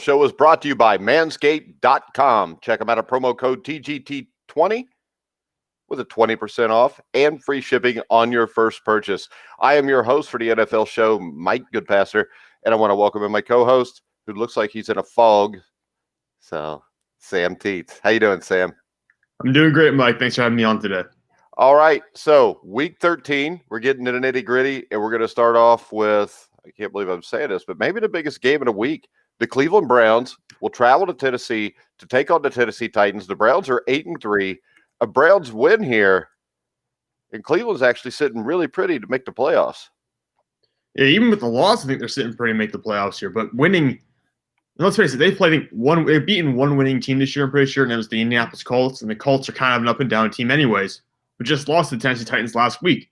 Show is brought to you by manscaped.com. Check them out at promo code TGT20 with a 20% off and free shipping on your first purchase. I am your host for the NFL show, Mike Goodpasser, and I want to welcome in my co-host who looks like he's in a fog. So, Sam Teets. How you doing, Sam? I'm doing great, Mike. Thanks for having me on today. All right. So, week 13, we're getting to the nitty-gritty, and we're going to start off with, I can't believe I'm saying this, but maybe the biggest game of the week. The Cleveland Browns will travel to Tennessee to take on the Tennessee Titans. The Browns are 8-3. A Browns win here, and Cleveland's actually sitting really pretty to make the playoffs. Yeah, even with the loss, I think they're sitting pretty to make the playoffs here. But winning, let's face it, they've beaten one winning team this year, I'm pretty sure, and it was the Indianapolis Colts. And the Colts are kind of an up and down team anyways, but just lost to the Tennessee Titans last week.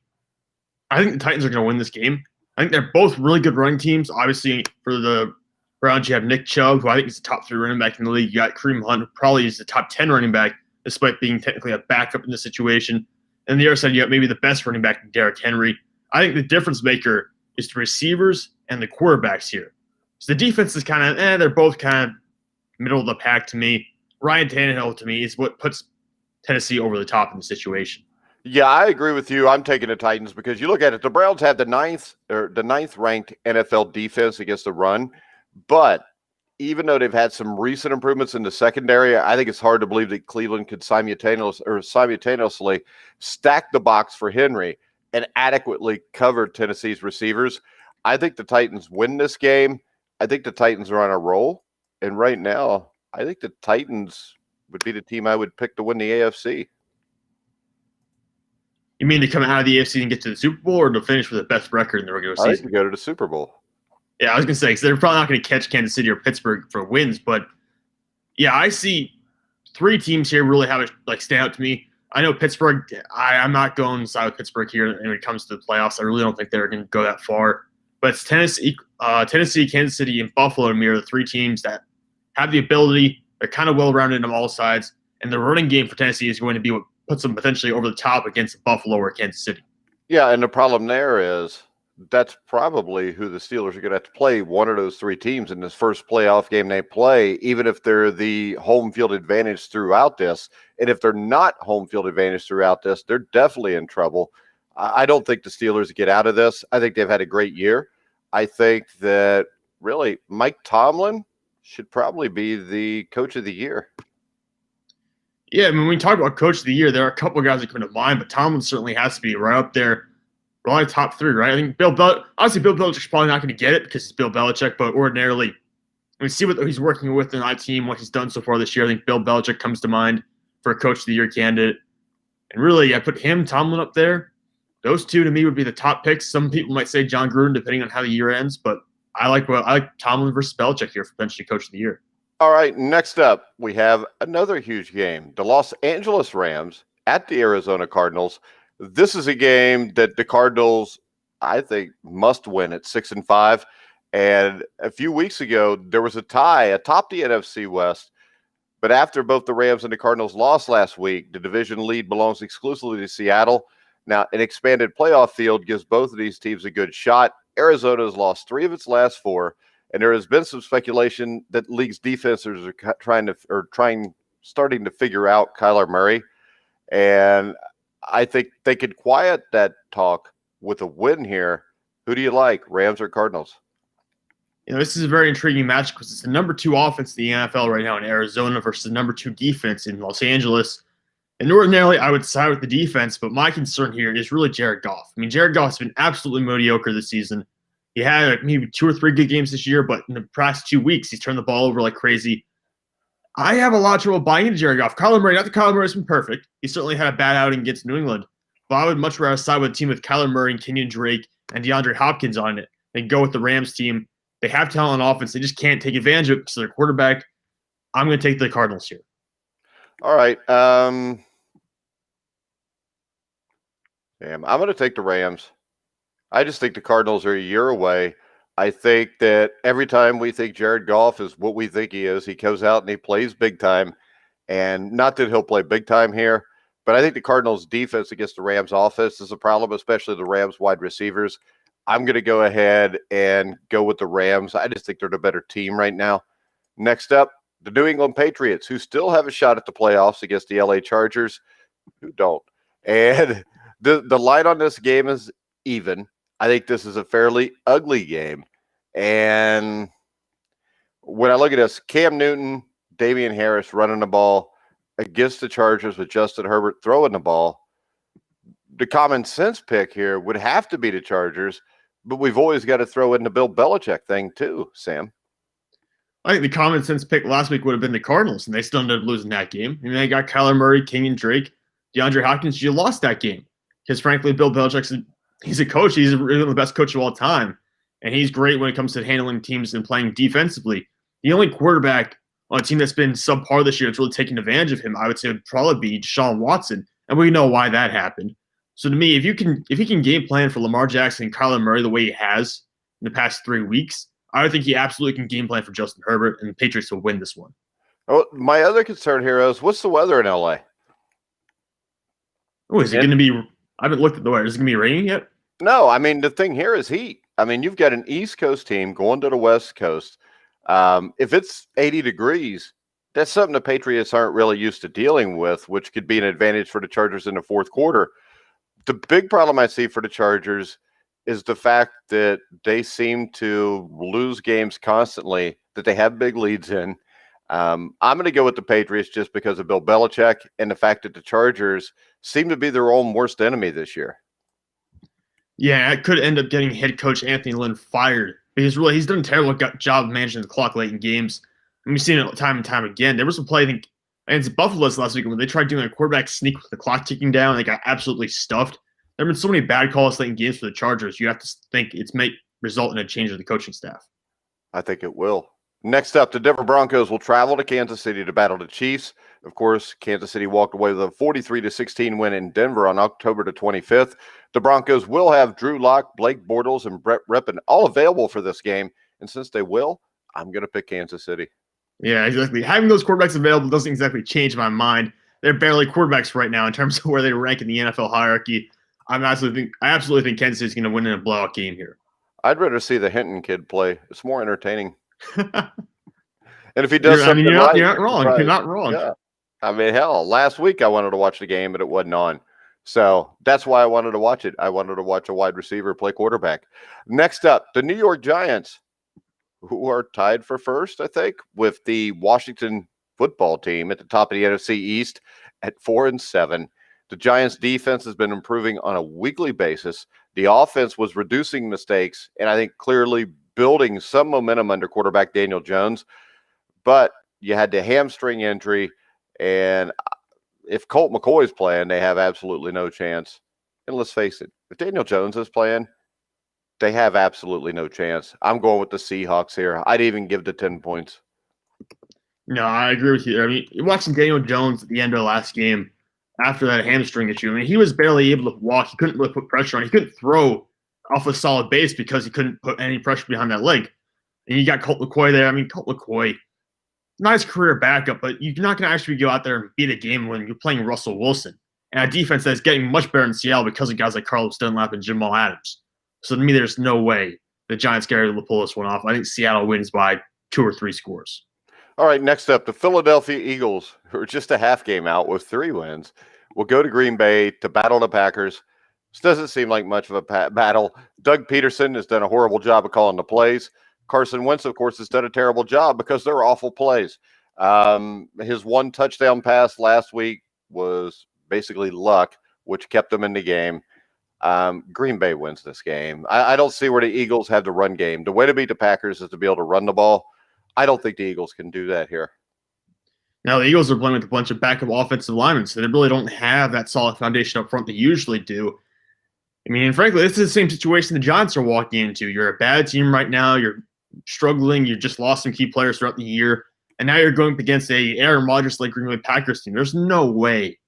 I think the Titans are going to win this game. I think they're both really good running teams. Obviously, for the Browns, you have Nick Chubb, who I think is the top 3 running back in the league. You got Kareem Hunt, who probably is the top 10 running back, despite being technically a backup in this situation. And the other side, you have maybe the best running back, Derrick Henry. I think the difference maker is the receivers and the quarterbacks here. So the defense is kind of, they're both kind of middle of the pack to me. Ryan Tannehill, to me, is what puts Tennessee over the top in the situation. Yeah, I agree with you. I'm taking the Titans because you look at it, the Browns have the ninth ranked NFL defense against the run. But even though they've had some recent improvements in the secondary, I think it's hard to believe that Cleveland could simultaneously stack the box for Henry and adequately cover Tennessee's receivers. I think the Titans win this game. I think the Titans are on a roll. And right now, I think the Titans would be the team I would pick to win the AFC. You mean to come out of the AFC and get to the Super Bowl, or to finish with the best record in the regular season? I think to go to the Super Bowl. Yeah, I was going to say, because they're probably not going to catch Kansas City or Pittsburgh for wins. But, yeah, I see 3 teams here really have it stand out to me. I know Pittsburgh, I'm not going side with Pittsburgh here when it comes to the playoffs. I really don't think they're going to go that far. But it's Tennessee, Kansas City, and Buffalo to me are the 3 teams that have the ability. They're kind of well-rounded on all sides. And the running game for Tennessee is going to be what puts them potentially over the top against Buffalo or Kansas City. Yeah, and the problem there is that's probably who the Steelers are going to have to play, one of those 3 teams in this first playoff game they play, even if they're the home field advantage throughout this. And if they're not home field advantage throughout this, they're definitely in trouble. I don't think the Steelers get out of this. I think they've had a great year. I think that really Mike Tomlin should probably be the coach of the year. Yeah, I mean, when we talk about coach of the year, there are a couple of guys that come to mind, but Tomlin certainly has to be right up there. Probably top 3, right? I think Bill Belichick's probably not going to get it because it's Bill Belichick, but ordinarily, we see what he's working with in that team, what he's done so far this year. I think Bill Belichick comes to mind for a coach of the year candidate. And really, I put Tomlin up there. Those 2 to me would be the top picks. Some people might say John Gruden, depending on how the year ends, but I like Tomlin versus Belichick here for potentially coach of the year. All right, next up, we have another huge game. The Los Angeles Rams at the Arizona Cardinals. This is a game that the Cardinals, I think, must win at 6-5. And a few weeks ago, there was a tie atop the NFC West. But after both the Rams and the Cardinals lost last week, the division lead belongs exclusively to Seattle. Now, an expanded playoff field gives both of these teams a good shot. Arizona has lost 3 of its last 4. And there has been some speculation that league's defenses are starting to figure out Kyler Murray. And I think they could quiet that talk with a win here. Who do you like, Rams or Cardinals? You know, this is a very intriguing match because it's the number 2 offense in the NFL right now in Arizona versus the number 2 defense in Los Angeles. And ordinarily, I would side with the defense, but my concern here is really Jared Goff. I mean, Jared Goff's been absolutely mediocre this season. He had maybe 2 or 3 good games this year, but in the past 2 weeks, he's turned the ball over like crazy. I have a lot of trouble buying into Jared Goff. Kyler Murray, not that Kyler Murray's been perfect. He certainly had a bad outing against New England. But I would much rather side with a team with Kyler Murray and Kenyon Drake and DeAndre Hopkins on it than go with the Rams team. They have talent on offense. They just can't take advantage of it because of their quarterback. I'm going to take the Cardinals here. All right. I'm going to take the Rams. I just think the Cardinals are a year away. I think that every time we think Jared Goff is what we think he is, he goes out and he plays big time. And not that he'll play big time here, but I think the Cardinals' defense against the Rams' offense is a problem, especially the Rams' wide receivers. I'm going to go ahead and go with the Rams. I just think they're the better team right now. Next up, the New England Patriots, who still have a shot at the playoffs against the LA Chargers, who don't. And the line on this game is even. I think this is a fairly ugly game. And when I look at this, Cam Newton, Damian Harris running the ball against the Chargers with Justin Herbert throwing the ball, the common sense pick here would have to be the Chargers, but we've always got to throw in the Bill Belichick thing too, Sam. I think the common sense pick last week would have been the Cardinals, and they still ended up losing that game. I mean, they got Kyler Murray, King and Drake, DeAndre Hopkins. You lost that game because, frankly, Bill Belichick's he's a coach. He's really the best coach of all time, and he's great when it comes to handling teams and playing defensively. The only quarterback on a team that's been subpar this year that's really taken advantage of him, I would say, would probably be Deshaun Watson, and we know why that happened. So to me, if he can game plan for Lamar Jackson and Kyler Murray the way he has in the past 3 weeks, I think he absolutely can game plan for Justin Herbert, and the Patriots will win this one. Oh, my other concern here is, what's the weather in LA? Oh, is it going to be? I haven't looked at the weather. Is it going to be raining yet? No, I mean, the thing here is heat. I mean, you've got an East Coast team going to the West Coast. If it's 80 degrees, that's something the Patriots aren't really used to dealing with, which could be an advantage for the Chargers in the fourth quarter. The big problem I see for the Chargers is the fact that they seem to lose games constantly that they have big leads in. I'm going to go with the Patriots just because of Bill Belichick and the fact that the Chargers seem to be their own worst enemy this year. Yeah, it could end up getting head coach Anthony Lynn fired because really he's done a terrible job of managing the clock late in games. And we've seen it time and time again. There was a play, I think, against Buffalo last week when they tried doing a quarterback sneak with the clock ticking down. They got absolutely stuffed. There have been so many bad calls late in games for the Chargers. You have to think it's may result in a change of the coaching staff. I think it will. Next up, the Denver Broncos will travel to Kansas City to battle the Chiefs. Of course, Kansas City walked away with a 43-16 win in Denver on October the 25th. The Broncos will have Drew Lock, Blake Bortles, and Brett Rippon all available for this game. And since they will, I'm going to pick Kansas City. Yeah, exactly. Having those quarterbacks available doesn't exactly change my mind. They're barely quarterbacks right now in terms of where they rank in the NFL hierarchy. I absolutely think Kansas City's going to win in a blowout game here. I'd rather see the Hinton kid play. It's more entertaining. And if he does something you're right, not wrong. right. You're not wrong. Yeah. I mean, hell, last week I wanted to watch the game, but it wasn't on. So that's why I wanted to watch it. I wanted to watch a wide receiver play quarterback. Next up, the New York Giants, who are tied for first, I think, with the Washington football team at the top of the NFC East at 4-7. The Giants' defense has been improving on a weekly basis. The offense was reducing mistakes, and I think clearly building some momentum under quarterback Daniel Jones. But you had the hamstring injury, and if Colt McCoy is playing, they have absolutely no chance. And let's face it, if Daniel Jones is playing, they have absolutely no chance. I'm going with the Seahawks here. I'd even give the 10 points. No, I agree with you. I mean, watching Daniel Jones at the end of the last game after that hamstring issue, I mean, he was barely able to walk. He couldn't really put pressure on. He couldn't throw off a solid base because he couldn't put any pressure behind that leg. And you got Colt McCoy there. I mean, Colt McCoy, nice career backup, but you're not going to actually go out there and beat a game when you're playing Russell Wilson and a defense that's getting much better in Seattle because of guys like Carlos Dunlap and Jamal Adams. So to me, there's no way the Giants get able to pull this one off. I think Seattle wins by 2 or 3 scores. All right, next up, the Philadelphia Eagles, who are just a half game out with 3 wins, will go to Green Bay to battle the Packers. This doesn't seem like much of a battle. Doug Peterson has done a horrible job of calling the plays. Carson Wentz, of course, has done a terrible job because they're awful plays. His 1 touchdown pass last week was basically luck, which kept them in the game. Green Bay wins this game. I don't see where the Eagles have the run game. The way to beat the Packers is to be able to run the ball. I don't think the Eagles can do that here. Now, the Eagles are playing with a bunch of backup offensive linemen, so they really don't have that solid foundation up front they usually do. I mean, frankly, this is the same situation the Giants are walking into. You're a bad team right now. You're struggling. You just lost some key players throughout the year. And now you're going up against a Aaron Rodgers-like Green Bay Packers team. There's no way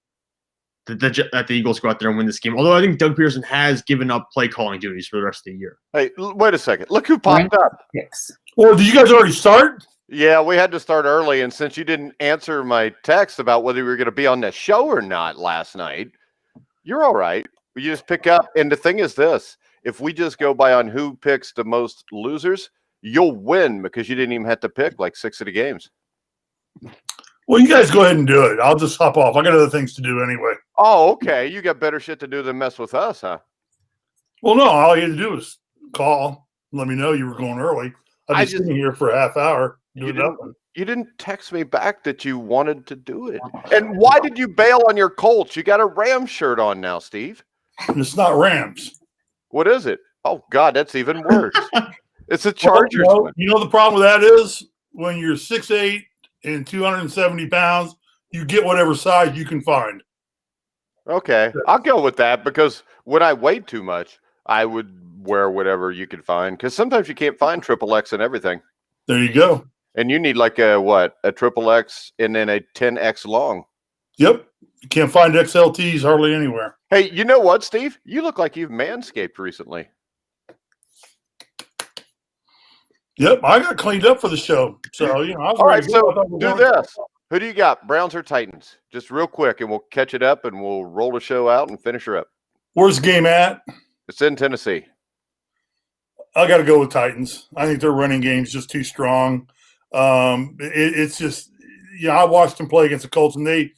that the Eagles go out there and win this game. Although I think Doug Peterson has given up play calling duties for the rest of the year. Hey, wait a second. Look who popped up. Yes. Well, did you guys already start? Yeah, we had to start early, and since you didn't answer my text about whether you were going to be on the show or not last night, you're all right. You just pick up, and the thing is this. If we just go by on who picks the most losers, you'll win because you didn't even have to pick like 6 of the games. Well, you guys go ahead and do it. I'll just hop off. I got other things to do anyway. Oh, okay. You got better shit to do than mess with us, huh? Well, no, all you had to do was call, let me know you were going early. I've been sitting here for a half hour doing nothing. You didn't text me back that you wanted to do it. And why did you bail on your Colts? You got a Rams shirt on now, Steve. And it's not Rams. What is it? Oh, God, that's even worse. It's a Chargers. Well, you know the problem with that is when you're 6'8" and 270 pounds, you get whatever size you can find. Okay, I'll go with that because when I weighed too much, I would wear whatever you could find because sometimes you can't find XXX and everything. There you go. And you need like a XXX and then a 10X long. Yep. You can't find XLTs hardly anywhere. Hey, you know what, Steve? You look like you've manscaped recently. Yep, I got cleaned up for the show. So, I was all right, ready to so go. do this. Who do you got, Browns or Titans? Just real quick, and we'll catch it up, and we'll roll the show out and finish her up. Where's the game at? It's in Tennessee. I got to go with Titans. I think their running game's just too strong. It's just, I watched them play against the Colts, and they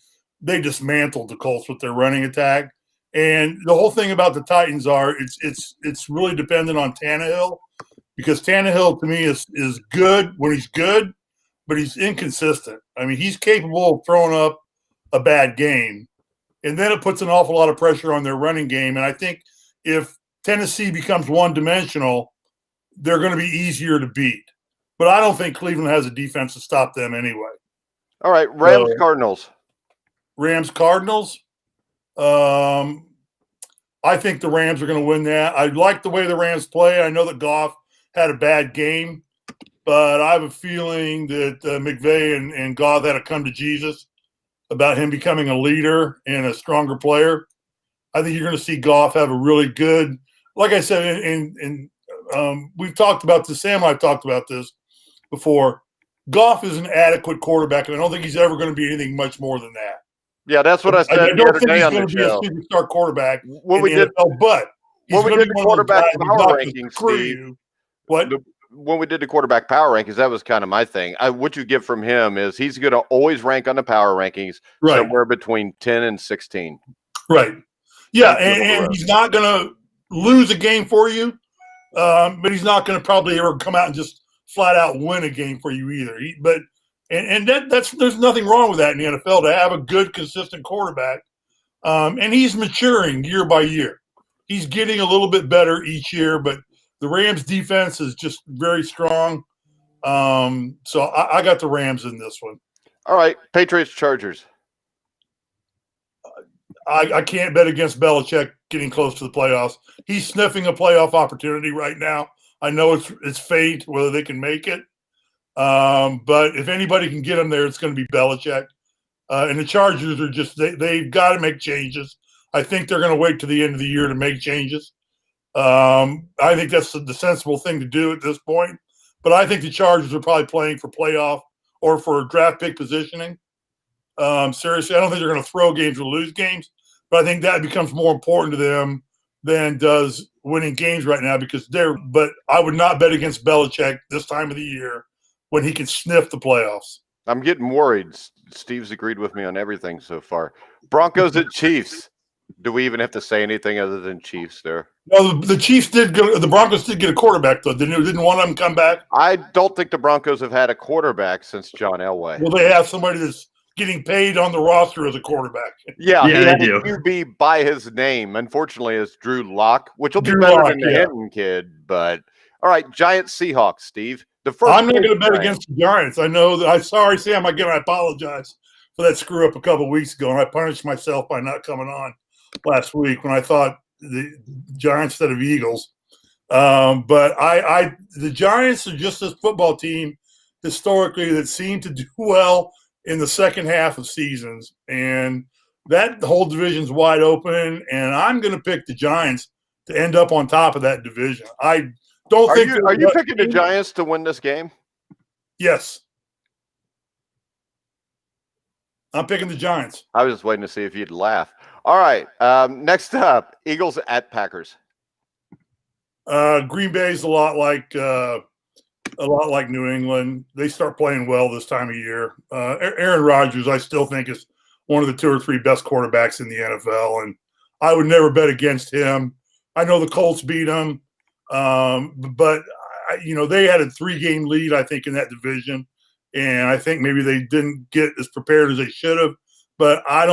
dismantled the Colts with their running attack. And the whole thing about the Titans it's really dependent on Tannehill, because Tannehill to me is good when he's good, but he's inconsistent. I mean, he's capable of throwing up a bad game, and then it puts an awful lot of pressure on their running game. And I think if Tennessee becomes one-dimensional, they're going to be easier to beat. But I don't think Cleveland has a defense to stop them anyway. All right, Rams-Cardinals. Rams-Cardinals. I think the Rams are going to win that. I like the way the Rams play. I know that Goff had a bad game, but I have a feeling that McVay and Goff had to come to Jesus about him becoming a leader and a stronger player. I think you're going to see Goff have a really good, like I said, and we've talked about this. Sam and I've talked about this before. Goff is an adequate quarterback, and I don't think he's ever going to be anything much more than that. Yeah, that's what I said I the don't other think day he's on going the to be a show. superstar quarterback When we did NFL, but he's when we going to did be the one of those quarterback guys who's power not going to rankings, screw Steve, you. What? When we did the quarterback power rankings, that was kind of my thing. What you get from him is he's going to always rank on the power rankings somewhere between 10 and 16. Right. Yeah, and he's not going to lose a game for you, but he's not going to probably ever come out and just flat out win a game for you either. There's nothing wrong with that in the NFL to have a good, consistent quarterback. And he's maturing year by year. He's getting a little bit better each year, but the Rams defense is just very strong. So I got the Rams in this one. All right, Patriots Chargers. I can't bet against Belichick getting close to the playoffs. He's sniffing a playoff opportunity right now. I know it's fate whether they can make it. But if anybody can get him there, it's going to be Belichick. And the Chargers are just they've got to make changes. I think they're going to wait to the end of the year to make changes. I think that's the sensible thing to do at this point. But I think the Chargers are probably playing for playoff or for draft pick positioning. Seriously, I don't think they're going to throw games or lose games. But I think that becomes more important to them than does winning games right now but I would not bet against Belichick this time of the year when he can sniff the playoffs. I'm getting worried. Steve's agreed with me on everything so far. Broncos at Chiefs. Do we even have to say anything other than Chiefs there? No, the Broncos did get a quarterback, though. Didn't one of them come back? I don't think the Broncos have had a quarterback since John Elway. Well, they have somebody that's getting paid on the roster as a quarterback. Yeah, he had a QB by his name. Unfortunately, it's Drew Lock, which will be better than the Hinton kid. But all right, Giants Seahawks, Steve. I'm not going to bet against the Giants. I know that. Sorry, Sam. I apologize for that screw up a couple of weeks ago, and I punished myself by not coming on last week when I thought the Giants instead of Eagles. But the Giants are just this football team historically that seem to do well in the second half of seasons, and that whole division's wide open. And I'm going to pick the Giants to end up on top of that division. I don't think. Are you picking the Giants to win this game? Yes. I'm picking the Giants. I was just waiting to see if you'd laugh. All right. Next up, Eagles at Packers. Green Bay is a lot like a lot like New England. They start playing well this time of year. Aaron Rodgers, I still think, is one of the 2 or 3 best quarterbacks in the NFL, and I would never bet against him. I know the Colts beat him, but they had a 3-game lead, I think, in that division, and I think maybe they didn't get as prepared as they should have. But I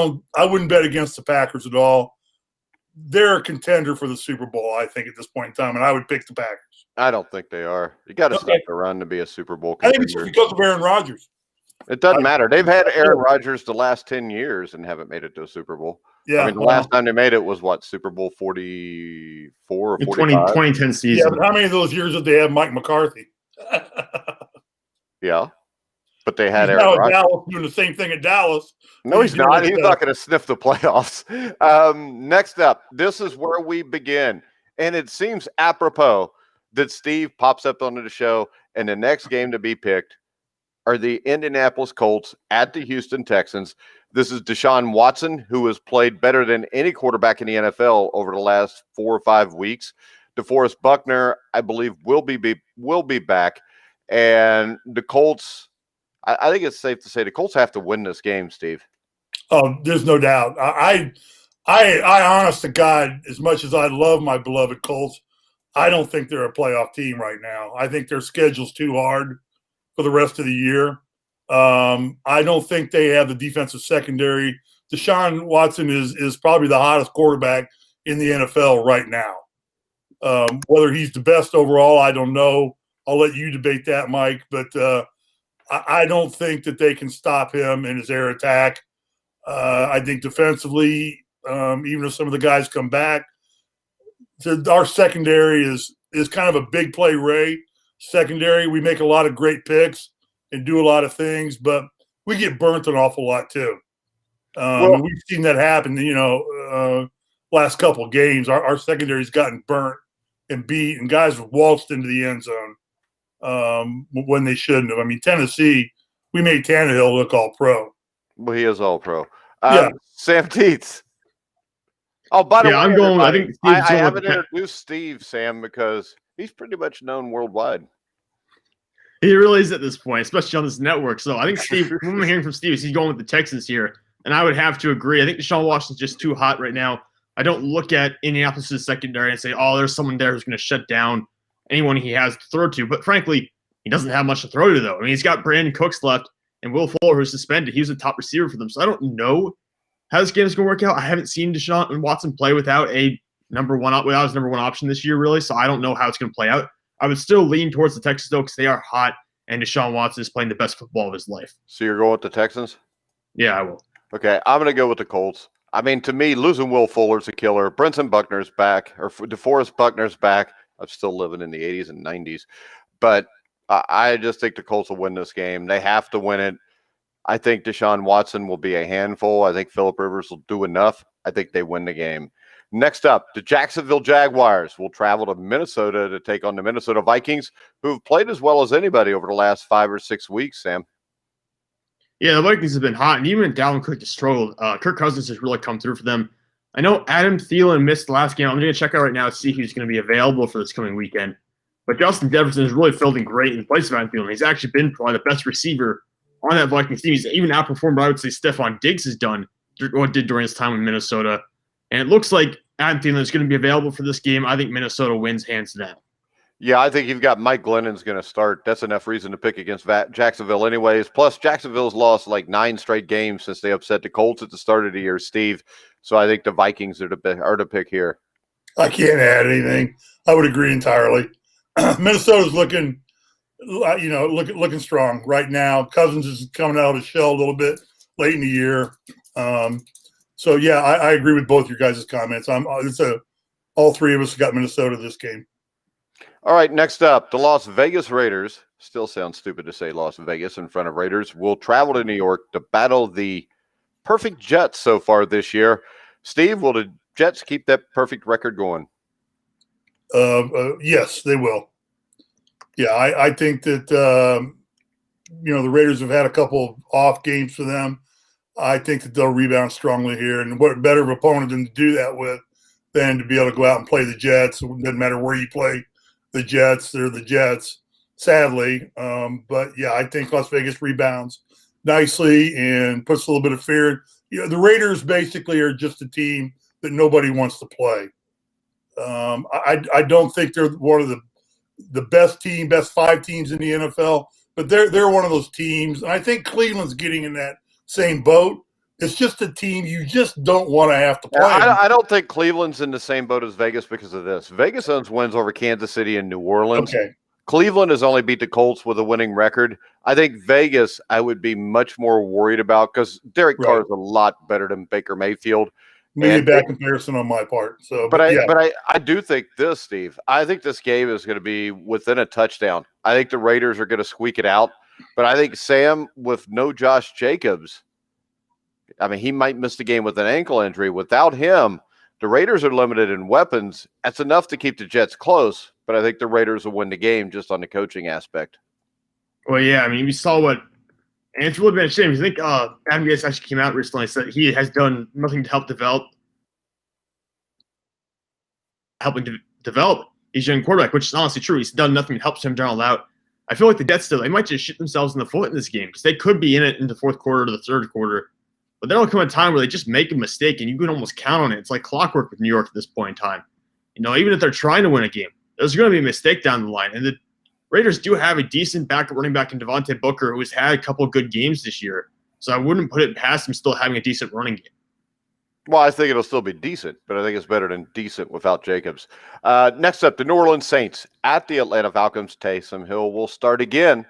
wouldn't bet against the Packers at all. They're a contender for the Super Bowl, I think, at this point in time, and I would pick the Packers. I don't think they are. You got to stop the run to be a Super Bowl I contender. think it's just because of Aaron Rodgers. It doesn't matter. They've had Aaron Rodgers the last 10 years and haven't made it to a Super Bowl. Yeah. I mean, the last time they made it was what, Super Bowl 44 or 45? 2010 season. Yeah, but how many of those years did they have Mike McCarthy? Yeah. But they had He's Aaron now at Rodgers. Dallas doing the same thing at Dallas. No, he's not. He's not going to sniff the playoffs. Next up, this is where we begin. And it seems apropos that Steve pops up onto the show, and the next game to be picked are the Indianapolis Colts at the Houston Texans. This is Deshaun Watson, who has played better than any quarterback in the NFL over the last 4 or 5 weeks. DeForest Buckner, I believe, will be back. And the Colts, I think it's safe to say the Colts have to win this game, Steve. Oh, there's no doubt. I honest to God, as much as I love my beloved Colts, I don't think they're a playoff team right now. I think their schedule's too hard for the rest of the year. I don't think they have the defensive secondary. Deshaun Watson is probably the hottest quarterback in the NFL right now. Whether he's the best overall, I don't know. I'll let you debate that, Mike. But I don't think that they can stop him in his air attack. I think defensively, even if some of the guys come back, our secondary is kind of a big play Ray secondary. We make a lot of great picks and do a lot of things, but we get burnt an awful lot too. We've seen that happen, last couple of games. Our secondary's gotten burnt and beat, and guys waltzed into the end zone when they shouldn't have. I mean, Tennessee, we made Tannehill look all pro. Well, he is all pro. Yeah. Sam Teets. Oh, by the way, I'm going. I think I haven't introduced Steve, Sam, because he's pretty much known worldwide. He really is at this point, especially on this network. So I think Steve, what I'm hearing from Steve is he's going with the Texans here, and I would have to agree. I think Deshaun Watson's just too hot right now. I don't look at Indianapolis' secondary and say, oh, there's someone there who's going to shut down anyone he has to throw to. But frankly, he doesn't have much to throw to, though. I mean, he's got Brandon Cooks left and Will Fuller, who's suspended. He was a top receiver for them. So I don't know how this game is going to work out. I haven't seen Deshaun Watson play without his number one option this year, really. So I don't know how it's going to play out. I would still lean towards the Texans, though, because they are hot, and Deshaun Watson is playing the best football of his life. So you're going with the Texans? Yeah, I will. Okay, I'm going to go with the Colts. I mean, to me, losing Will Fuller's a killer. Brenton Buckner's back, or DeForest Buckner's back. I'm still living in the 80s and 90s. But I just think the Colts will win this game. They have to win it. I think Deshaun Watson will be a handful. I think Phillip Rivers will do enough. I think they win the game. Next up, the Jacksonville Jaguars will travel to Minnesota to take on the Minnesota Vikings, who have played as well as anybody over the last 5 or 6 weeks, Sam. Yeah, the Vikings have been hot, and even Dalvin Cook has struggled. Kirk Cousins has really come through for them. I know Adam Thielen missed the last game. I'm going to check out right now to see who's going to be available for this coming weekend. But Justin Jefferson has really filled in great in place of Adam Thielen. He's actually been probably the best receiver on that Vikings team. He's even outperformed what I would say Stephon Diggs has done, what did during his time in Minnesota. And it looks like Adam Thielen is going to be available for this game. I think Minnesota wins hands down. Yeah, I think you've got Mike Glennon's going to start. That's enough reason to pick against Jacksonville anyways. Plus, Jacksonville's lost like 9 straight games since they upset the Colts at the start of the year, Steve. So I think the Vikings are to pick here. I can't add anything. I would agree entirely. Minnesota's looking strong right now. Cousins is coming out of his shell a little bit late in the year. So yeah, I agree with both your guys' comments. All three of us got Minnesota this game. All right, next up, the Las Vegas Raiders. Still sounds stupid to say Las Vegas in front of Raiders. Will travel to New York to battle the perfect Jets so far this year. Steve, will the Jets keep that perfect record going? Yes, they will. Yeah, I think that the Raiders have had a couple of off games for them. I think that they'll rebound strongly here, and what better of opponent than to do that with than to be able to go out and play the Jets. It doesn't matter where you play the Jets; they're the Jets. sadly. But yeah, I think Las Vegas rebounds nicely and puts a little bit of fear. The Raiders basically are just a team that nobody wants to play. I don't think they're one of the best 5 teams in the NFL, but they're one of those teams. And I think Cleveland's getting in that same boat. It's just a team you just don't want to have to play. I don't think Cleveland's in the same boat as Vegas because of this. Vegas owns wins over Kansas City and New Orleans. Okay. Cleveland has only beat the Colts with a winning record. I think Vegas I would be much more worried about because Derek Carr is a lot better than Baker Mayfield. Maybe a bad comparison on my part. So, but I do think this, Steve. I think this game is going to be within a touchdown. I think the Raiders are going to squeak it out. But I think Sam, with no Josh Jacobs, I mean, he might miss the game with an ankle injury. Without him, the Raiders are limited in weapons. That's enough to keep the Jets close. But I think the Raiders will win the game just on the coaching aspect. Well, yeah, I mean, we saw what – and it's really been a shame. I think Adam Gase actually came out recently and said he has done nothing to help develop his young quarterback, which is honestly true. He's done nothing to help Sam Darnold out. I feel like the Jets, they might just shoot themselves in the foot in this game because they could be in it in the fourth quarter to the third quarter. But there will come a time where they just make a mistake, and you can almost count on it. It's like clockwork with New York at this point in time. Even if they're trying to win a game, there's going to be a mistake down the line. And the Raiders do have a decent backup running back in Devontae Booker who has had a couple of good games this year. So I wouldn't put it past him still having a decent running game. Well, I think it'll still be decent, but I think it's better than decent without Jacobs. Next up, the New Orleans Saints at the Atlanta Falcons. Taysom Hill will start again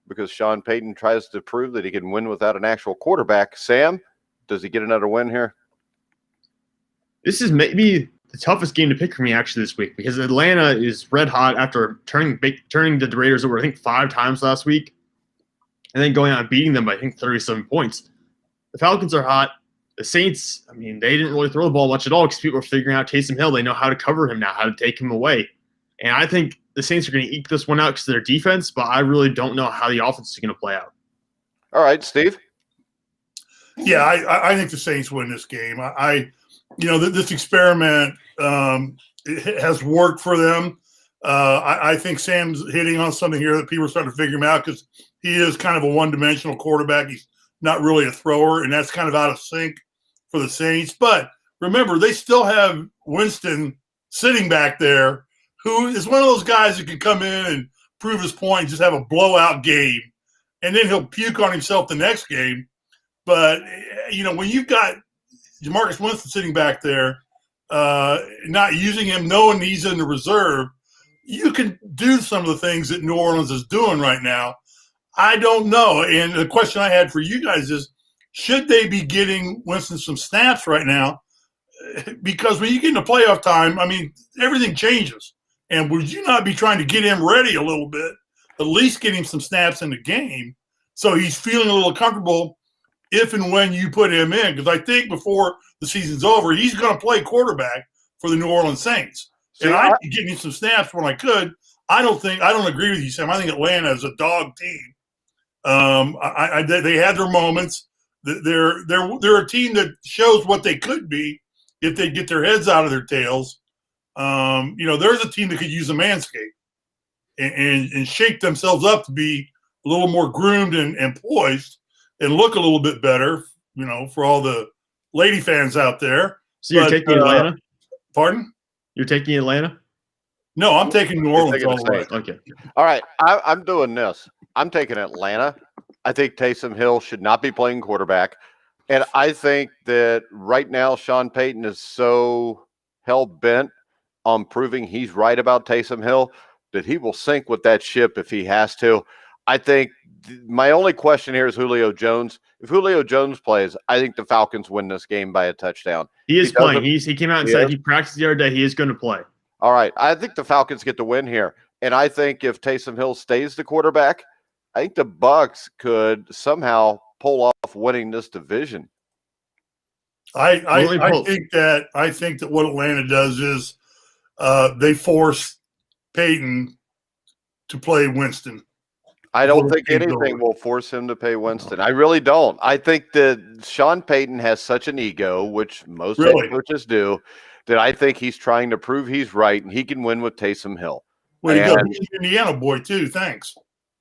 because Sean Payton tries to prove that he can win without an actual quarterback. Sam, does he get another win here? This is maybe the toughest game to pick for me actually this week because Atlanta is red hot after turning the Raiders over, I think, 5 times last week and then going out and beating them by, I think, 37 points. The Falcons are hot. The Saints, I mean, they didn't really throw the ball much at all because people are figuring out Taysom Hill. They know how to cover him now, how to take him away. And I think the Saints are going to eke this one out because of their defense, but I really don't know how the offense is going to play out. All right, Steve? Yeah, I think the Saints win this game. This experiment it has worked for them. I think Sam's hitting on something here that people are starting to figure him out because he is kind of a one-dimensional quarterback. He's not really a thrower, and that's kind of out of sync for the Saints. But remember, they still have Winston sitting back there, who is one of those guys that can come in and prove his point and just have a blowout game, and then he'll puke on himself the next game. But, when you've got Jamarcus Winston sitting back there, not using him, knowing he's in the reserve, you can do some of the things that New Orleans is doing right now. I don't know. And the question I had for you guys is, should they be getting Winston some snaps right now? Because when you get into playoff time, I mean, everything changes. And would you not be trying to get him ready a little bit, at least get him some snaps in the game so he's feeling a little comfortable if and when you put him in? Because I think before the season's over, he's going to play quarterback for the New Orleans Saints. And I'd be getting him some snaps when I could. I don't agree with you, Sam. I think Atlanta is a dog team. They had their moments. They're a team that shows what they could be if they get their heads out of their tails. There's a team that could use a manscape and shake themselves up to be a little more groomed and poised and look a little bit better, for all the lady fans out there. So you're taking Atlanta? Pardon? You're taking Atlanta? No, I'm taking New Orleans all the way. Okay. All right, I'm doing this. I'm taking Atlanta. I think Taysom Hill should not be playing quarterback. And I think that right now Sean Payton is so hell-bent on proving he's right about Taysom Hill that he will sink with that ship if he has to. I think my only question here is Julio Jones. If Julio Jones plays, I think the Falcons win this game by a touchdown. He is playing. He came out and said he practiced the other day. He is going to play. All right. I think the Falcons get the win here. And I think if Taysom Hill stays the quarterback, I think the Bucs could somehow pull off winning this division. I think that what Atlanta does is they force Peyton to play Winston. I don't think anything will force him to pay Winston. I really don't. I think that Sean Payton has such an ego, which most head coaches do, that I think he's trying to prove he's right and he can win with Taysom Hill. Way to go. And- He's an Indiana boy, too. Thanks.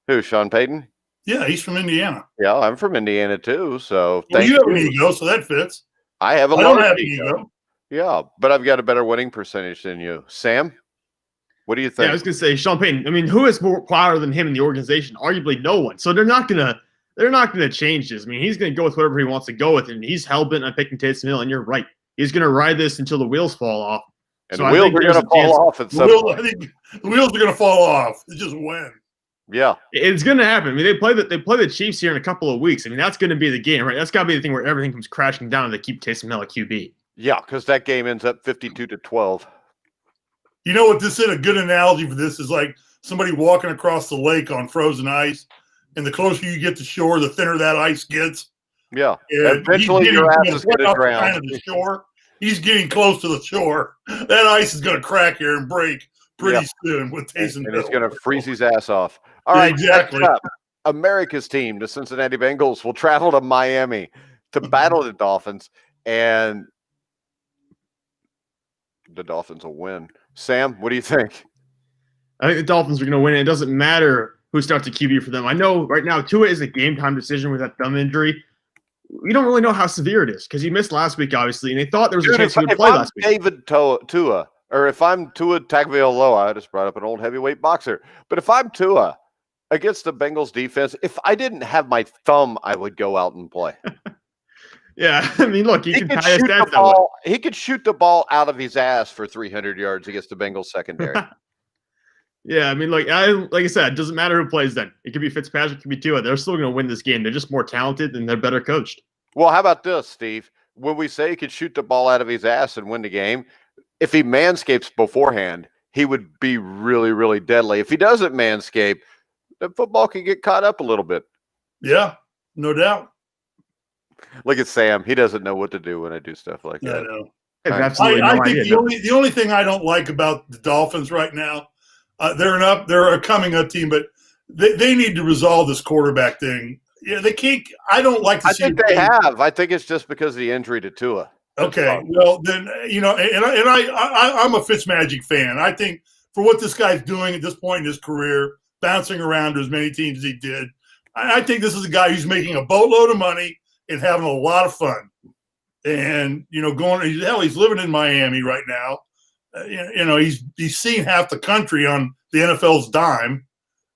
Who, Sean Payton? Yeah, he's from Indiana. Yeah, I'm from Indiana too. So Well, thank you have an ego, so that fits. I have a I lot don't of have an ego. ego. Yeah, but I've got a better winning percentage than you. Sam, what do you Yeah, think? I was gonna say Sean Payton. I mean, who is more power than him in the organization? Arguably, no one. So they're not gonna change this. I mean, he's gonna go with whatever he wants to go with, and he's hell bent on picking Taysom Hill. And you're right, he's gonna ride this until the wheels fall off. And So the I wheels think are there's going to a chance- fall off at The some wheels, point. I think the wheels are going to fall off. It's just when. Yeah. It's gonna happen. I mean, they play the Chiefs here in a couple of weeks. I mean, that's gonna be the game, right? That's gotta be the thing where everything comes crashing down and they keep Taysom Hill at QB. Yeah, because that game ends up 52-12. You know what this is? A good analogy for this is like somebody walking across the lake on frozen ice, and the closer you get to shore, the thinner that ice gets. Yeah. And Eventually he's your getting ass is going to off the drown. kind of the shore. He's getting close to the shore. That ice is going to crack here and break pretty soon with Taysom And Hill. he's going to freeze his ass off. All Yeah, right, exactly. next up, America's team, the Cincinnati Bengals, will travel to Miami to battle the Dolphins, and the Dolphins will win. Sam, what do you think? I think the Dolphins are going to win. It doesn't matter who starts at QB for them. I know right now Tua is a game time decision with that thumb injury. We don't really know how severe it is because he missed last week, obviously, and they thought there was a chance he would play last week. David Tua, or if I'm Tua Tagovailoa, I just brought up an old heavyweight boxer. But if I'm Tua against the Bengals defense, if I didn't have my thumb, I would go out and play. Yeah, I mean, look, he can could tie his shoot the stats that way. ball. He could shoot the ball out of his ass for 300 yards against the Bengals secondary. Yeah, I mean, like I said, it doesn't matter who plays then. It could be Fitzpatrick, it could be Tua. They're still going to win this game. They're just more talented and they're better coached. Well, how about this, Steve? When we say he could shoot the ball out of his ass and win the game, if he manscapes beforehand, he would be really, really deadly. If he doesn't manscape, the football can get caught up a little bit. Yeah, no doubt. Look at Sam. He doesn't know what to do when I do stuff like I that. know. I have Right. absolutely I no think idea. the only thing I don't like about the Dolphins right now, they're a coming up team, but they need to resolve this quarterback thing. Yeah, they can't. I don't like to I see. think they have. I think it's just because of the injury to Tua. Okay, well then I'm a Fitzmagic fan. I think for what this guy's doing at this point in his career, bouncing around to as many teams as he did, I think this is a guy who's making a boatload of money and having a lot of fun. And he's living in Miami right now. He's seen half the country on the NFL's dime.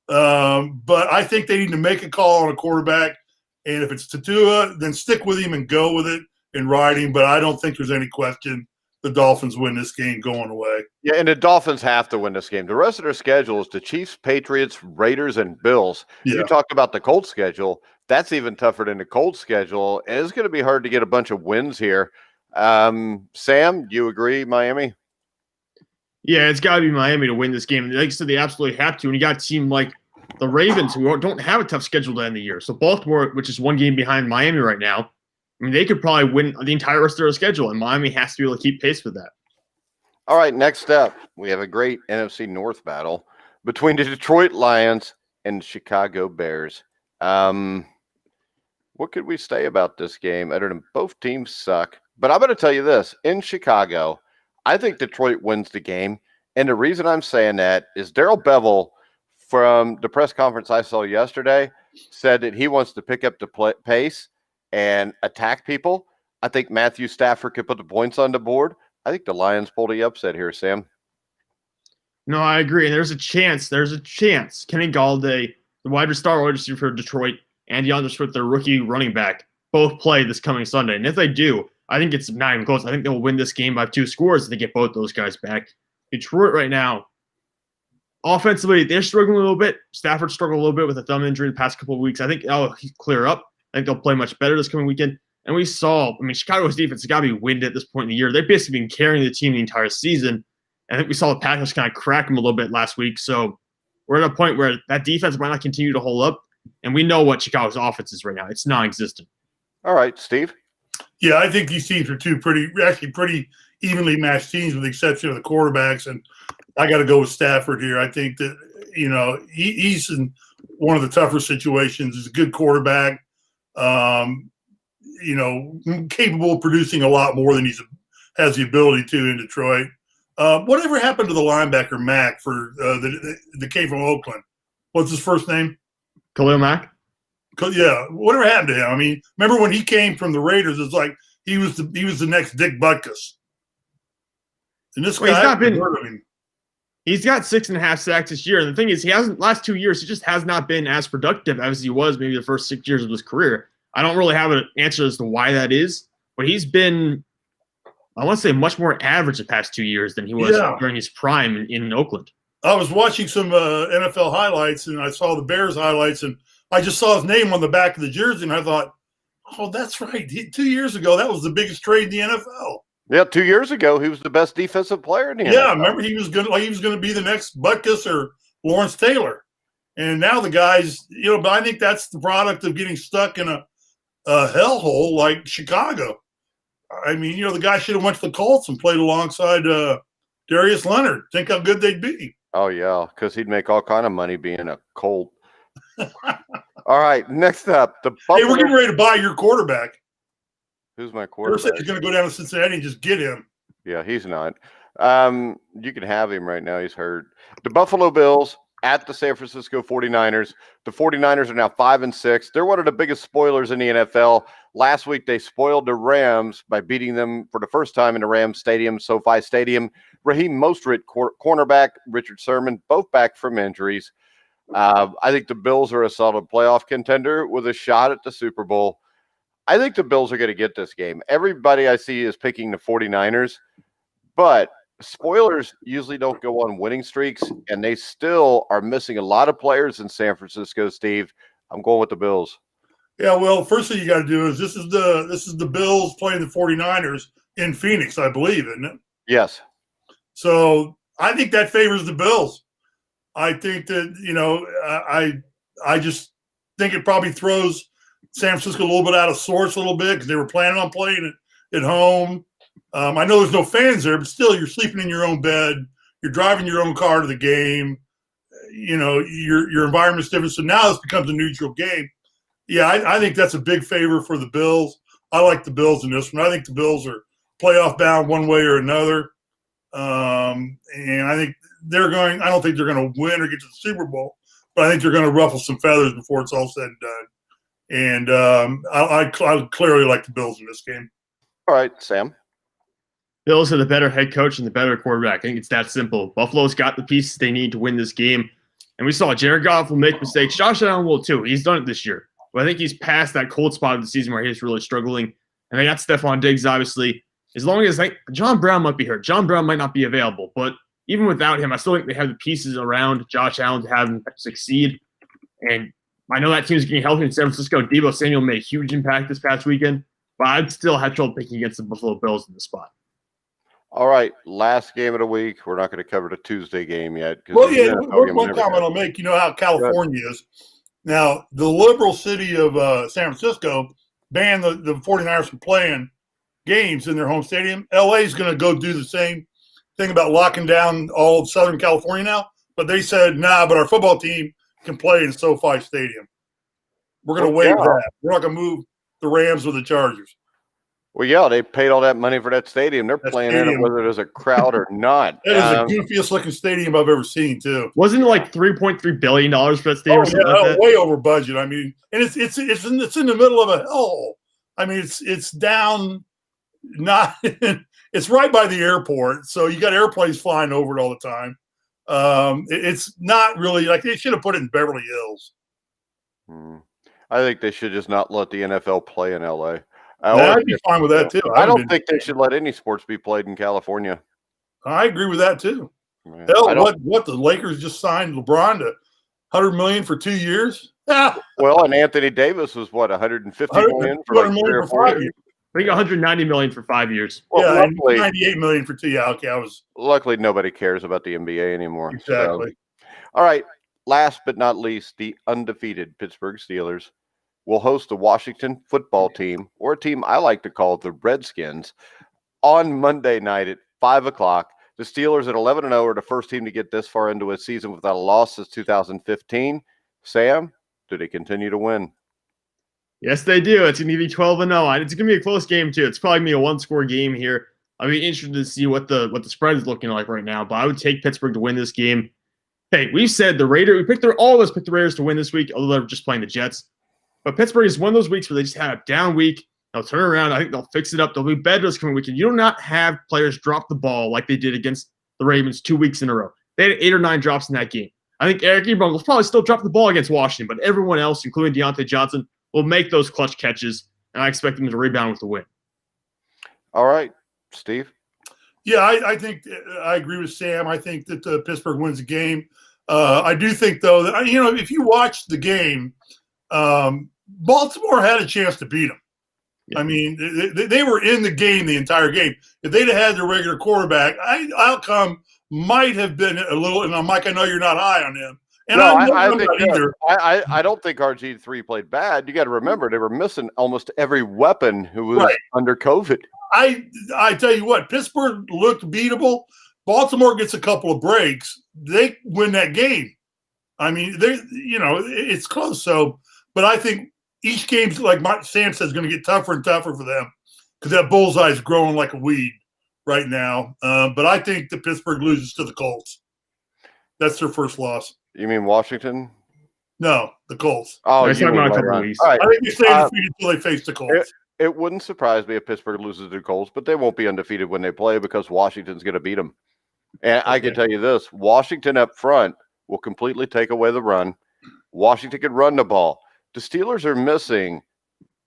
But I think they need to make a call on a quarterback. And if it's Tua, then stick with him and go with it and ride him. But I don't think there's any question the Dolphins win this game going away. Yeah, and the Dolphins have to win this game. The rest of their schedule is the Chiefs, Patriots, Raiders, and Bills. Yeah. You talk about the Colts schedule. That's even tougher than the Colts schedule. And it's going to be hard to get a bunch of wins here. Sam, you agree, Miami? Yeah, it's got to be Miami to win this game. Like I said, they absolutely have to. And you got a team like the Ravens who don't have a tough schedule to end the year. So Baltimore, which is one game behind Miami right now, I mean, they could probably win the entire rest of their schedule, and Miami has to be able to keep pace with that. All right, next up, we have a great NFC North battle between the Detroit Lions and the Chicago Bears. What could we say about this game other than both teams suck? But I'm going to tell you this. In Chicago, I think Detroit wins the game. And the reason I'm saying that is Darrell Bevel, from the press conference I saw yesterday, said that he wants to pick up the pace and attack people. I think Matthew Stafford could put the points on the board. I think the Lions pulled the upset here, Sam. No, I agree. And there's a chance. Kenny Galladay, the wide receiver for Detroit, and DeAndre Swift, their rookie running back, both play this coming Sunday. And if they do, I think it's not even close. I think they'll win this game by 2 scores if they get both those guys back. Detroit right now, offensively, they're struggling a little bit. Stafford struggled a little bit with a thumb injury the past couple of weeks. I think that'll clear up. I think they'll play much better this coming weekend. And we saw, Chicago's defense has got to be winded at this point in the year. They've basically been carrying the team the entire season. I think we saw the Packers kind of crack them a little bit last week. So we're at a point where that defense might not continue to hold up. And we know what Chicago's offense is right now. It's non-existent. All right, Steve. Yeah, I think these teams are two pretty evenly matched teams with the exception of the quarterbacks. And I got to go with Stafford here. I think that, he's in one of the tougher situations. He's a good quarterback, capable of producing a lot more than he has the ability to in Detroit. Whatever happened to the linebacker Mack for the came from Oakland? What's his first name? Khalil Mack. Yeah, whatever happened to him? I mean, remember when he came from the Raiders? It's like he was the next Dick Butkus. And this guy, he's not been. heard of him. He's got 6.5 sacks this year, and the thing is, he hasn't. Last 2 years, he just has not been as productive as he was maybe the first 6 years of his career. I don't really have an answer as to why that is, but he's been, I want to say, much more average the past 2 years than he was during his prime in Oakland. I was watching some NFL highlights, and I saw the Bears highlights, and I just saw his name on the back of the jersey, and I thought, oh, that's right. 2 years ago, that was the biggest trade in the NFL. Yeah, 2 years ago, he was the best defensive player in the NFL. Yeah, remember he was going to be the next Butkus or Lawrence Taylor, and now the guys, But I think that's the product of getting stuck in a hellhole like Chicago. I mean, the guy should have went to the Colts and played alongside Darius Leonard. Think how good they'd be. Oh yeah, because he'd make all kind of money being a Colt. All right, next up, the Buffalo. Hey, we're getting ready to buy your quarterback. Who's my You quarterback? said he's going to go down to Cincinnati and just get him. Yeah, he's not. You can have him right now. He's hurt. The Buffalo Bills at the San Francisco 49ers. The 49ers are now 5-6. They're one of the biggest spoilers in the NFL. Last week, they spoiled the Rams by beating them for the first time in the Rams Stadium, SoFi Stadium. Raheem Mostert, cornerback, Richard Sherman, both back from injuries. I think the Bills are a solid playoff contender with a shot at the Super Bowl. I think the Bills are going to get this game. Everybody I see is picking the 49ers, but spoilers usually don't go on winning streaks, and they still are missing a lot of players in San Francisco, Steve. I'm going with the Bills. Yeah, well, first thing you got to do is this is the Bills playing the 49ers in Phoenix, I believe, isn't it? Yes. So I think that favors the Bills. I think that, I just think it probably throws San Francisco a little bit out of sorts a little bit because they were planning on playing it at home. I know there's no fans there, but still you're sleeping in your own bed. You're driving your own car to the game. Your environment's different. So now this becomes a neutral game. Yeah, I think that's a big favor for the Bills. I like the Bills in this one. I think the Bills are playoff bound one way or another. And I think I don't think they're going to win or get to the Super Bowl, but I think they're going to ruffle some feathers before it's all said and done. And I clearly like the Bills in this game. All right, Sam. Bills are the better head coach and the better quarterback. I think it's that simple. Buffalo's got the pieces they need to win this game. And we saw Jared Goff will make mistakes. Josh Allen will too. He's done it this year. But I think he's past that cold spot of the season where he's really struggling. And they got Stephon Diggs, obviously. As long as John Brown might be hurt. John Brown might not be available. But even without him, I still think they have the pieces around Josh Allen to have him succeed. And I know that team's getting healthy in San Francisco. Deebo Samuel made a huge impact this past weekend. But I'd still have trouble picking against the Buffalo Bills in the spot. All right, last game of the week. We're not going to cover the Tuesday game yet. Well, yeah, one comment I'll make. You know how California is. Now, the liberal city of San Francisco banned the 49ers from playing games in their home stadium. LA is going to go do the same thing about locking down all of Southern California now. But they said, nah, but our football team can play in SoFi Stadium. We're going to waive that. We're not going to move the Rams or the Chargers. Well, yeah, they paid all that money for that stadium. They're playing in it whether there's a crowd or not. That is the goofiest looking stadium I've ever seen, too. Wasn't it like $3.3 billion for that stadium? Oh, yeah, way over budget. I mean, and it's in the middle of a hellhole. I mean, it's down, not it's right by the airport, so you got airplanes flying over it all the time. It's not really like they should have put it in Beverly Hills. I think they should just not let the NFL play in LA. I'd be fine with that too. I don't think they should let any sports be played in California. I agree with that too. Yeah, hell, what the Lakers just signed LeBron to $100 million for 2 years? Well, and Anthony Davis was what, $150 million for like 3 or 4 years? I think $190 million for 5 years. Well, yeah, luckily, $98 million for 2 years. Okay, luckily nobody cares about the NBA anymore. Exactly. So. All right. Last but not least, the undefeated Pittsburgh Steelers will host the Washington football team, or a team I like to call the Redskins, on Monday night at 5 o'clock. The Steelers at 11-0 are the first team to get this far into a season without a loss since 2015. Sam, do they continue to win? Yes, they do. It's going to be 12-0. It's going to be a close game, too. It's probably going to be a one-score game here. I'll be interested to see what the spread is looking like right now. But I would take Pittsburgh to win this game. Hey, we've said all of us picked the Raiders to win this week, although they're just playing the Jets. But Pittsburgh is one of those weeks where they just had a down week. They'll turn around. I think they'll fix it up. They'll be better this coming weekend. You do not have players drop the ball like they did against the Ravens 2 weeks in a row. They had 8 or 9 drops in that game. I think Eric Ebron will probably still drop the ball against Washington, but everyone else, including Deontay Johnson, will make those clutch catches, and I expect them to rebound with a win. All right, Steve? Yeah, I think I agree with Sam. I think that Pittsburgh wins the game. I do think, though, that, if you watch the game, Baltimore had a chance to beat them. Yeah. I mean, they were in the game the entire game. If they'd have had their regular quarterback, outcome might have been a little. And Mike, I know you're not high on him, and no, I'm not either. I don't think RG3 played bad. You got to remember they were missing almost every weapon who was under COVID. I tell you what, Pittsburgh looked beatable. Baltimore gets a couple of breaks, they win that game. I mean, it's close. So, but I think each game's, like Sam says, going to get tougher and tougher for them because that bullseye is growing like a weed right now. But I think that Pittsburgh loses to the Colts. That's their first loss. You mean Washington? No, the Colts. Oh, you're talking about a couple weeks. Right. I think they stay undefeated until they face the Colts. It wouldn't surprise me if Pittsburgh loses to the Colts, but they won't be undefeated when they play because Washington's going to beat them. And I can tell you this, Washington up front will completely take away the run. Washington can run the ball. The Steelers are missing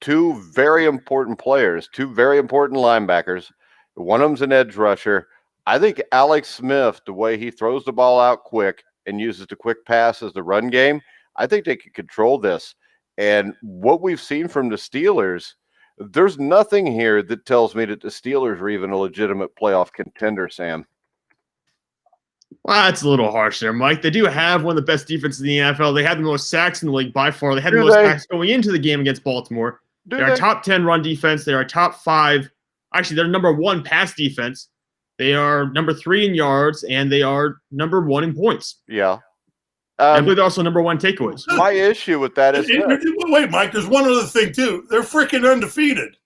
2 very important players, 2 very important linebackers. One of them's an edge rusher. I think Alex Smith, the way he throws the ball out quick and uses the quick pass as the run game, I think they can control this. And what we've seen from the Steelers, there's nothing here that tells me that the Steelers are even a legitimate playoff contender, Sam. Well, that's a little harsh there, Mike. They do have one of the best defenses in the NFL. They had the most sacks in the league by far. They had the most sacks going into the game against Baltimore. They're a top 10 run defense. They are top 5. Actually, they're number 1 pass defense. They are number 3 in yards, and they are number 1 in points. Yeah. I believe they're also number 1 takeaways. My issue with that is wait, Mike, there's one other thing, too. They're freaking undefeated.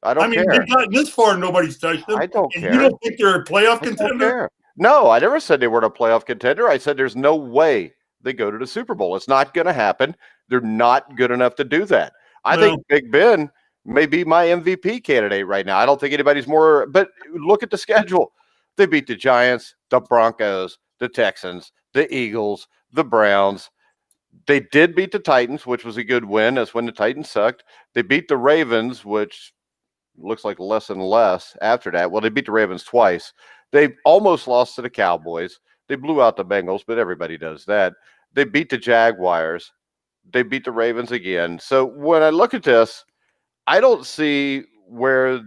I mean, they've gotten this far and nobody's touched them. I don't care. You don't think they're a playoff contender? No, I never said they weren't a playoff contender. I said there's no way they go to the Super Bowl. It's not going to happen. They're not good enough to do that. I think Big Ben may be my MVP candidate right now. I don't think anybody's more, but look at the schedule. They beat the Giants, the Broncos, the Texans, the Eagles, the Browns. They did beat the Titans, which was a good win. That's when the Titans sucked. They beat the Ravens, which looks like less and less after that. Well, they beat the Ravens twice. They almost lost to the Cowboys. They blew out the Bengals, but everybody does that. They beat the Jaguars. They beat the Ravens again. So when I look at this, I don't see where,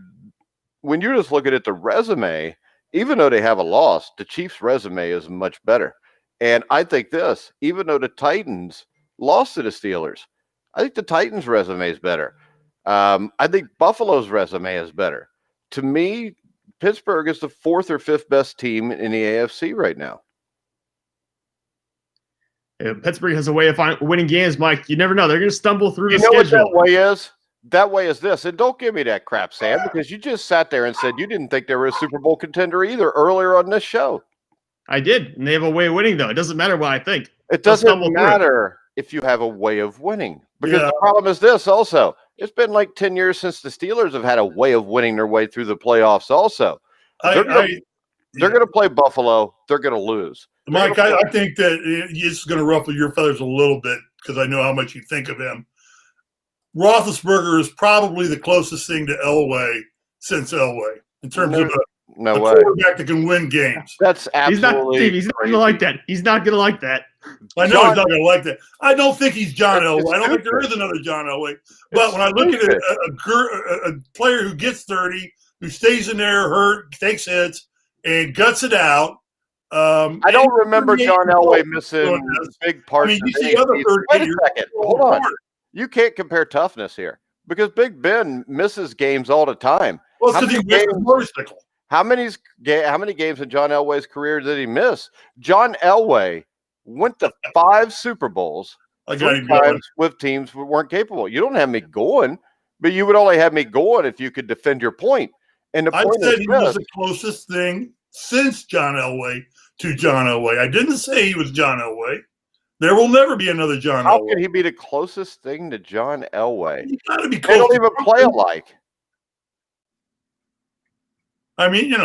when you're just looking at the resume, even though they have a loss, the Chiefs' resume is much better. And I think this, even though the Titans lost to the Steelers, I think the Titans' resume is better. I think Buffalo's resume is better. To me, Pittsburgh is the 4th or 5th best team in the AFC right now. Yeah, Pittsburgh has a way of winning games, Mike. You never know. They're going to stumble through the schedule. You know what that way is? That way is this. And don't give me that crap, Sam, because you just sat there and said you didn't think they were a Super Bowl contender either earlier on this show. I did. And they have a way of winning, though. It doesn't matter what I think. It doesn't matter if you have a way of winning. Because the problem is this also. It's been like 10 years since the Steelers have had a way of winning their way through the playoffs also. They're going to play Buffalo. They're going to lose. Mike, I think that it's going to ruffle your feathers a little bit because I know how much you think of him. Roethlisberger is probably the closest thing to Elway since Elway in terms of a quarterback that can win games. That's absolutely He's not going to like that. He's not going to like that. I know he's not going to like that. I don't think he's John Elway. I don't think there is another John Elway. But when I look at a player who gets 30, who stays in there, hurt, takes hits, and guts it out. I don't remember John Elway missing big parts. I mean, you see other 30. Wait a second. Hold on. You can't compare toughness here because Big Ben misses games all the time. Well, because he missed a motorcycle. How many games in John Elway's career did he miss? John Elway went to 5 Super Bowls 3 times with teams that weren't capable. You don't have me going, but you would only have me going if you could defend your point. And the I point said is he was this. the closest thing since John Elway to John Elway. I didn't say he was John Elway. There will never be another John How Elway. could he be the closest thing to John Elway? You got to be They close. don't even play alike. I mean,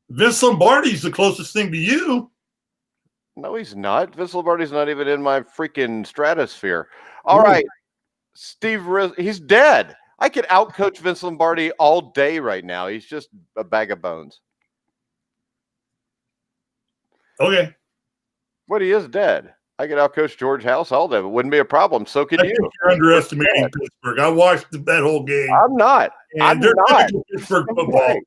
Vince Lombardi's the closest thing to you. No, he's not. Vince Lombardi's not even in my freaking stratosphere. All right. Steve Rizzo, he's dead. I could outcoach Vince Lombardi all day right now. He's just a bag of bones. Okay. But he is dead. I could outcoach George House all day. It wouldn't be a problem. So could I you. think you're underestimating Pittsburgh. I watched that whole game. I'm not. And they're typical Pittsburgh football.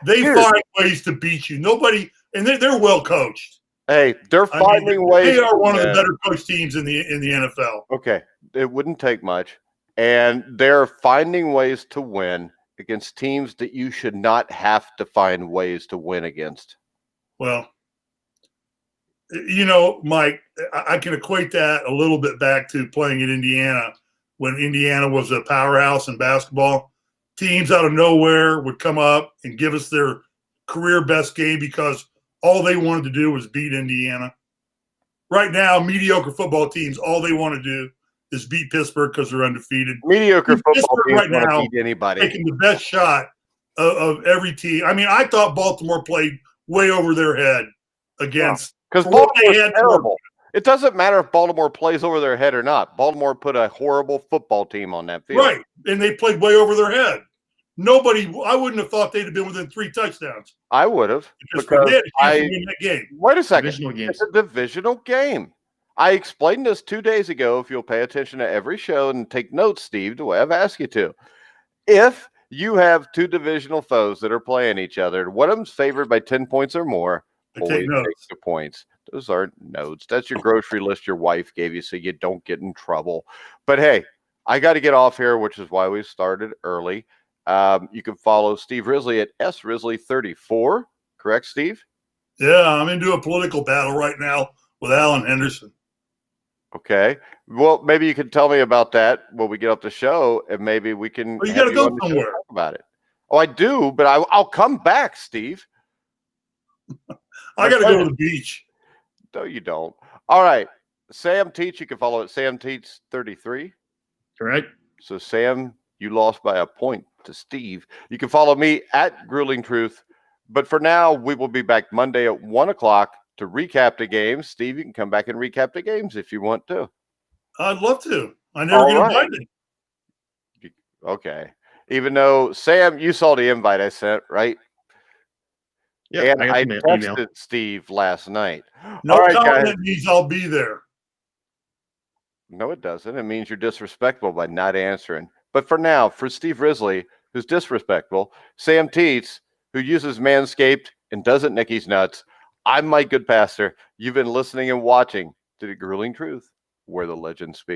They find ways to beat you. Nobody, and they're well coached. Hey, they're finding ways. They are one of the better coached teams in the NFL. Okay, it wouldn't take much, and they're finding ways to win against teams that you should not have to find ways to win against. Well, Mike, I can equate that a little bit back to playing at Indiana when Indiana was a powerhouse in basketball. Teams out of nowhere would come up and give us their career best game because all they wanted to do was beat Indiana. Right now, mediocre football teams, all they want to do is beat Pittsburgh because they're undefeated. Mediocre football teams right now beat anybody. Taking the best shot of every team. I mean, I thought Baltimore played way over their head against because Baltimore's terrible. It doesn't matter if Baltimore plays over their head or not. Baltimore put a horrible football team on that field. Right, and they played way over their head. I wouldn't have thought they'd have been within 3 touchdowns. I would have. Because they had to win that game. Wait a second. Divisional It's a divisional game. I explained this 2 days ago. If you'll pay attention to every show and take notes, Steve, the way I've asked you to. If you have 2 divisional foes that are playing each other, one of them's favored by 10 points or more, always take the points. Those aren't notes. That's your grocery list your wife gave you so you don't get in trouble. But hey, I got to get off here, which is why we started early. You can follow Steve Risley at srisley34. Correct, Steve? Yeah, I'm into a political battle right now with Alan Henderson. Okay. Well, maybe you can tell me about that when we get off the show, and maybe we can. Well, you got to go somewhere. Talk about it. Oh, I do, but I'll come back, Steve. I got to go to the beach. No, you don't. All right. Sam Teach, you can follow at Sam Teach 33. Correct. So, Sam, you lost by a point to Steve. You can follow me at Grueling Truth. But for now, we will be back Monday at 1 o'clock to recap the games. Steve, you can come back and recap the games if you want to. I'd love to. I never get invited. Okay. Even though, Sam, you saw the invite I sent, right? Yeah, and I texted Steve last night. No comment means I'll be there. No, it doesn't. It means you're disrespectful by not answering. But for now, for Steve Risley, who's disrespectful, Sam Teets, who uses Manscaped and doesn't nick his nuts, I'm Mike Goodpastor. You've been listening and watching to The Grueling Truth, where the legends speak.